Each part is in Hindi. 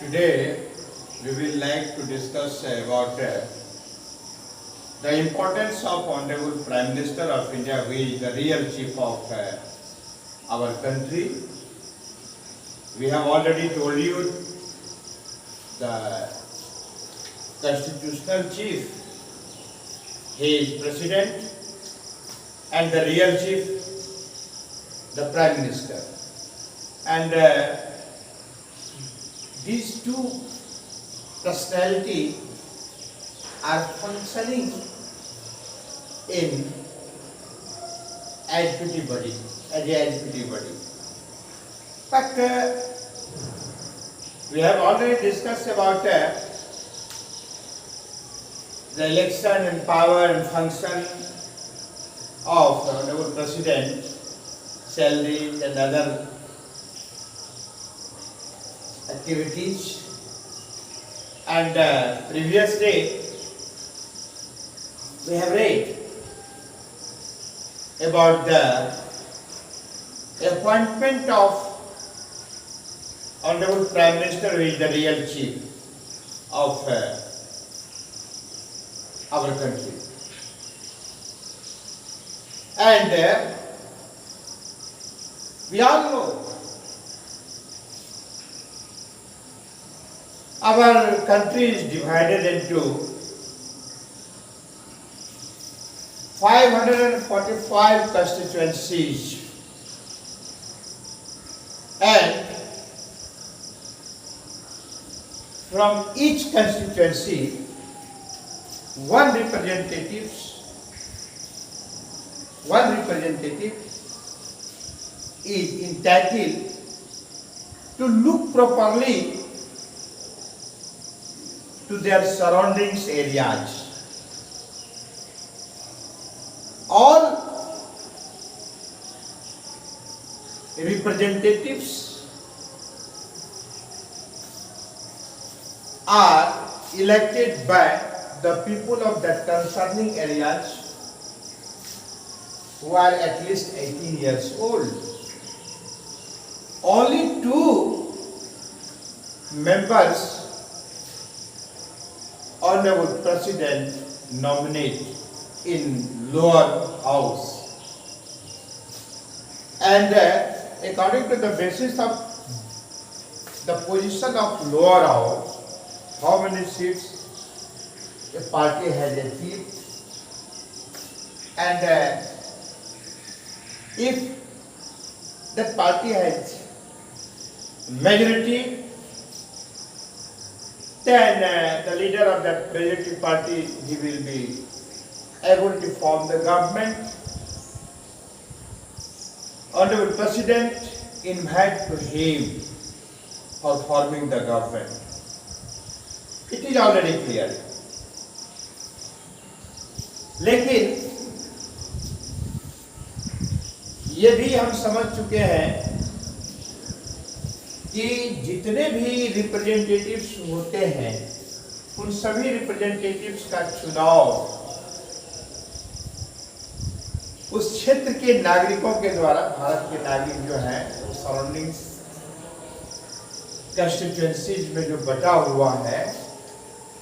Today we will like to discuss about the importance of Honorable Prime Minister of India, who is the real chief of our country. We have already told you the constitutional chief, he is president, and the real chief, the Prime Minister. And these two personalities are functioning in executive body, as a executive body. But we have already discussed about the election and power and function of the Honorable President, salaries and other activities. And previous day we have read about the appointment of Honorable Prime Minister, who is the real chief of our country. And we all know our country is divided into 545 constituencies, and from each constituency one representative is entitled to look properly to their surroundings areas. All representatives are elected by the people of the concerning areas who are at least 18 years old. Only two members Honorable President nominate in lower house, and according to the basis of the position of lower house, how many seats a party has achieved, and if the party has majority, then the leader of that majority party, he will be able to form the government. Honorable President invite to him for forming the government. It is already clear. लेकिन ये भी हम समझ चुके हैं कि जितने भी रिप्रेजेंटेटिव्स होते हैं, उन सभी रिप्रेजेंटेटिव्स का चुनाव उस क्षेत्र के नागरिकों के द्वारा, भारत के नागरिक जो हैं, वो सराउंडिंग्स कंस्टिट्यूएंसीज में जो बटा हुआ है,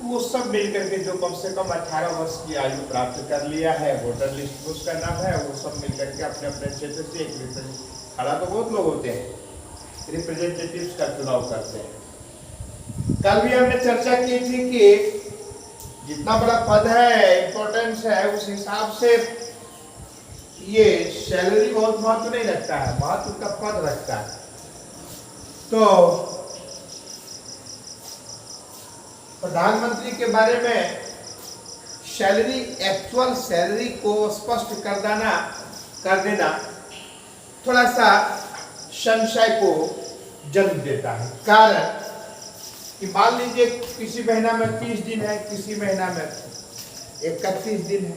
वो सब मिलकर के जो कम से कम 18 वर्ष की आयु प्राप्त कर लिया है, वोटर लिस्ट में उसका नाम है, वो सब मिलकर के अपने अपने क्षेत्र से एक खड़ा तो बहुत लोग होते हैं, रिप्रेजेंटेटिव्स का चुनाव करते हैं। कल भी हमने चर्चा की थी कि जितना बड़ा पद है, इम्पोर्टेंस है, उस हिसाब से ये सैलरी बहुत महत्व नहीं रखता है, महत्व का पद रखता है। तो प्रधानमंत्री के बारे में सैलरी, एक्चुअल सैलरी को स्पष्ट कर देना थोड़ा सा संशय को जन्म देता है। कारण कि मान लीजिए किसी महीना में 30 दिन है, किसी महीना में 31 दिन है,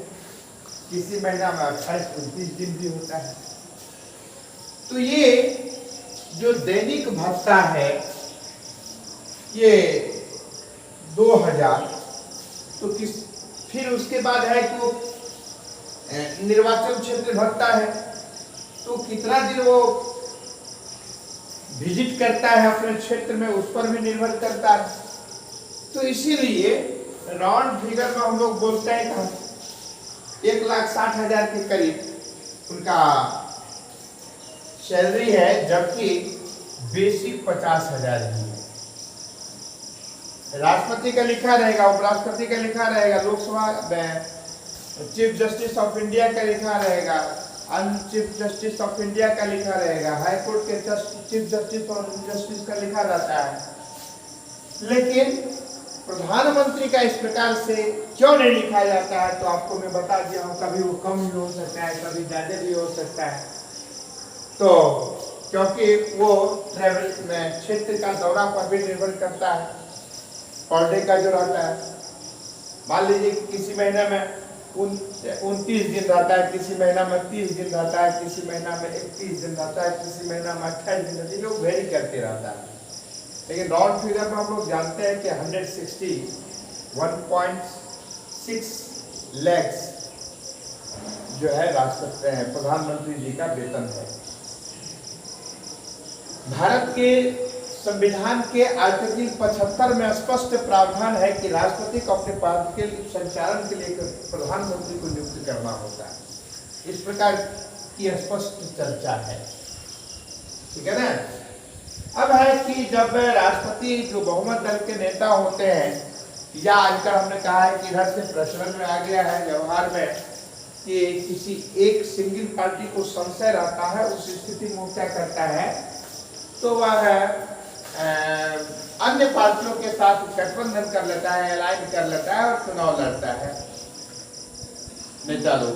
किसी महीना में 28-29 दिन भी होता है। तो ये जो दैनिक भत्ता है, ये 2000, तो फिर उसके बाद है कि निर्वाचन क्षेत्र भत्ता है, तो कितना दिन वो विजिट करता है अपने क्षेत्र में, उस पर भी निर्भर करता है। तो इसीलिए राउंड फिगर में हम लोग बोलते हैं 1,60,000 के करीब उनका सैलरी है, जबकि बेसिक 50,000 ही है। राष्ट्रपति का लिखा रहेगा, उपराष्ट्रपति का लिखा रहेगा, Lok Sabha chief justice of India का लिखा रहेगा, चीफ जस्टिस ऑफ इंडिया का लिखा रहेगा, हाई कोर्ट के चीफ जस्टिस और जस्टिस का लिखा रहता है। लेकिन प्रधानमंत्री का इस प्रकार से क्यों नहीं लिखा जाता है, तो आपको मैं बता दिया हूँ, कभी वो कम भी हो सकता है, कभी ज्यादा भी हो सकता है। तो क्योंकि वो ट्रेवल में क्षेत्र का दौरा पर भी निर्भर करता है, पर डे का जो रहता है। मान लीजिए किसी महीने में 29 दिन रहता है, किसी महीना में 30 दिन रहता है, किसी महीना में 31 दिन रहता है, किसी महीना में 28 दिन रहता है, लोग वेरी करते रहता है। लेकिन राउंड फिगर में हम लोग जानते हैं कि 161.6 लाख जो है राष्ट्रपति प्रधानमंत्री जी का वेतन है। भारत के संविधान के आर्टिकल 75 में स्पष्ट प्रावधान है कि राष्ट्रपति को अपने पद के संचालन के लिए प्रधानमंत्री को नियुक्त करना होता है। इस प्रकार की स्पष्ट चर्चा है, ठीक है ना। अब है कि जब राष्ट्रपति जो बहुमत दल के नेता होते हैं, या आजकल हमने कहा है कि इधर से प्रचलन में आ गया है व्यवहार में कि किसी एक सिंगल पार्टी को संशय रहता है, उस स्थिति में क्या करता है, तो वह अन्य पार्टियों के साथ गठबंधन कर लेता है, अलाइन कर लेता है और चुनाव लड़ता है नेता लोग।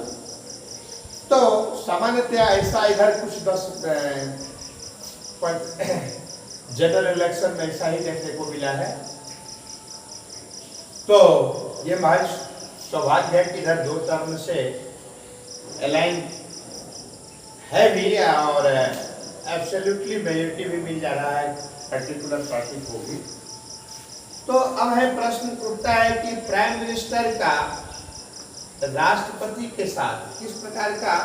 तो सामान्यतया ऐसा इधर कुछ 10 जनरल इलेक्शन में ऐसा ही देखने को मिला है। तो ये महज सौभाग्य है कि इधर 2 टर्म से अलाइन है भी और एब्सोल्युटली मेजॉरिटी भी मिल जा रहा है पर्टिकुलर पार्टी को भी। तो अब है प्रश्न उठता है कि प्राइम मिनिस्टर का राष्ट्रपति के साथ किस प्रकार का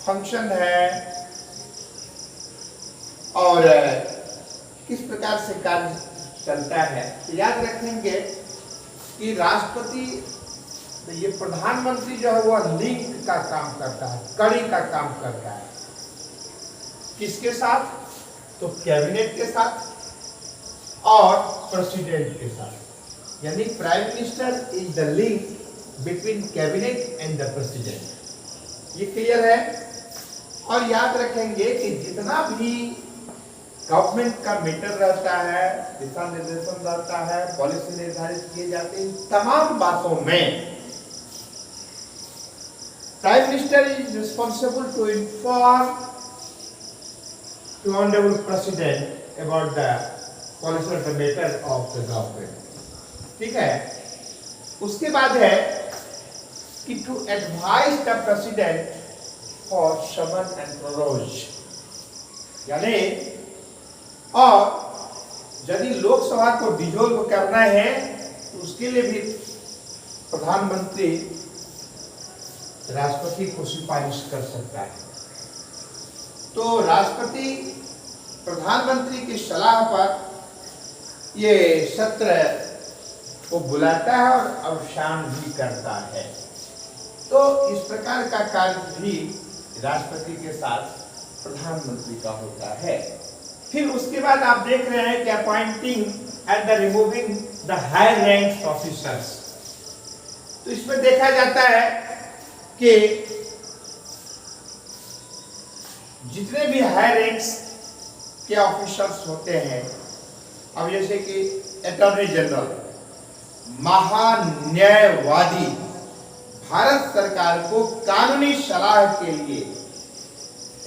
फंक्शन है और किस प्रकार से कार्य चलता है। तो याद रखेंगे कि राष्ट्रपति, ये प्रधानमंत्री जो है वह लिंक का काम करता है, कड़ी का काम करता है। किसके साथ? तो कैबिनेट के साथ और प्रेसिडेंट के साथ। यानी prime minister is the link between cabinet and the president. ये क्लियर है। और याद रखेंगे कि जितना भी गवर्नमेंट का मैटर रहता है, दिशा निर्देशन रहता है, पॉलिसी निर्धारित किए जाते हैं, तमाम बातों में prime minister is responsible to inform to honorable president about the policy of the matter of the government। ठीक है। उसके बाद है कि to advise the president for summon and proroge, यानी और यदि लोकसभा को डिसॉल्व करना है तो उसके लिए भी प्रधानमंत्री राष्ट्रपति को सिफारिश कर सकता है। तो राष्ट्रपति प्रधानमंत्री की सलाह पर ये सत्र को बुलाता है और अवसान भी करता है। तो इस प्रकार का कार्य भी राष्ट्रपति के साथ प्रधानमंत्री का होता है। फिर उसके बाद आप देख रहे हैं कि appointing and the removing the higher ranks officers. तो इसमें देखा जाता है कि जितने भी हाई रैंक्स के ऑफिसर्स होते हैं, अब जैसे कि अटॉर्नी जनरल, महान्यायवादी, भारत सरकार को कानूनी सलाह के लिए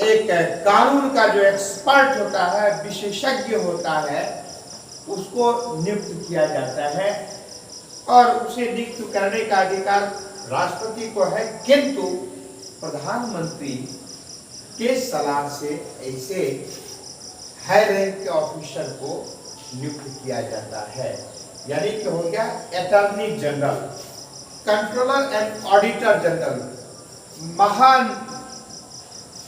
एक कानून का जो एक्सपर्ट होता है, विशेषज्ञ होता है, उसको नियुक्त किया जाता है और उसे नियुक्त करने का अधिकार राष्ट्रपति को है, किंतु प्रधानमंत्री के सलाह से ऐसे हाई रैंक के ऑफिसर को नियुक्त किया जाता है। यानी कि हो गया attorney general, controller and auditor general,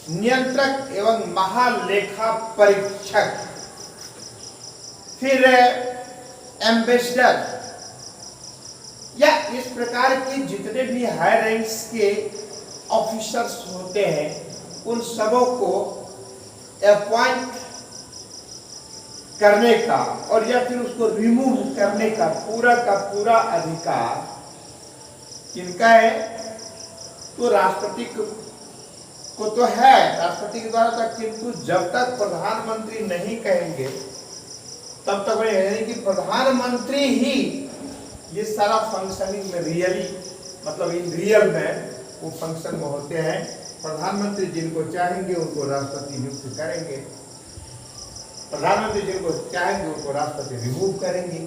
नियंत्रक एवं महालेखा परीक्षक, फिर एम्बेसडर, या इस प्रकार के जितने भी हाई रैंक्स के ऑफिसर्स होते हैं उन सबों को अपॉइंट करने का और या फिर उसको रिमूव करने का पूरा अधिकार किनका है? तो राष्ट्रपति को तो है, राष्ट्रपति के द्वारा था, किंतु जब तक प्रधानमंत्री नहीं कहेंगे तब तक यानी कि प्रधानमंत्री ही ये सारा फंक्शनिंग में रियली मतलब इन रियल में वो फंक्शन में होते हैं। प्रधानमंत्री जिनको चाहेंगे उनको राष्ट्रपति नियुक्त करेंगे, प्रधानमंत्री जिनको चाहेंगे उनको राष्ट्रपति रिमूव करेंगे।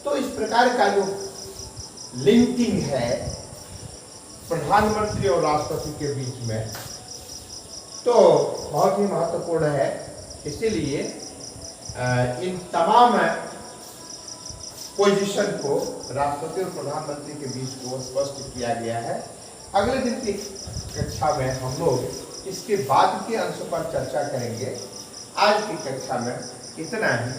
तो इस प्रकार का जो लिंकिंग है प्रधानमंत्री और राष्ट्रपति के बीच में तो बहुत ही महत्वपूर्ण है। इसीलिए इन तमाम पोजीशन को राष्ट्रपति और प्रधानमंत्री के बीच को स्पष्ट किया गया है। अगले दिन की कक्षा में हम लोग इसके बाद के अंश पर चर्चा करेंगे। आज की कक्षा में इतना ही।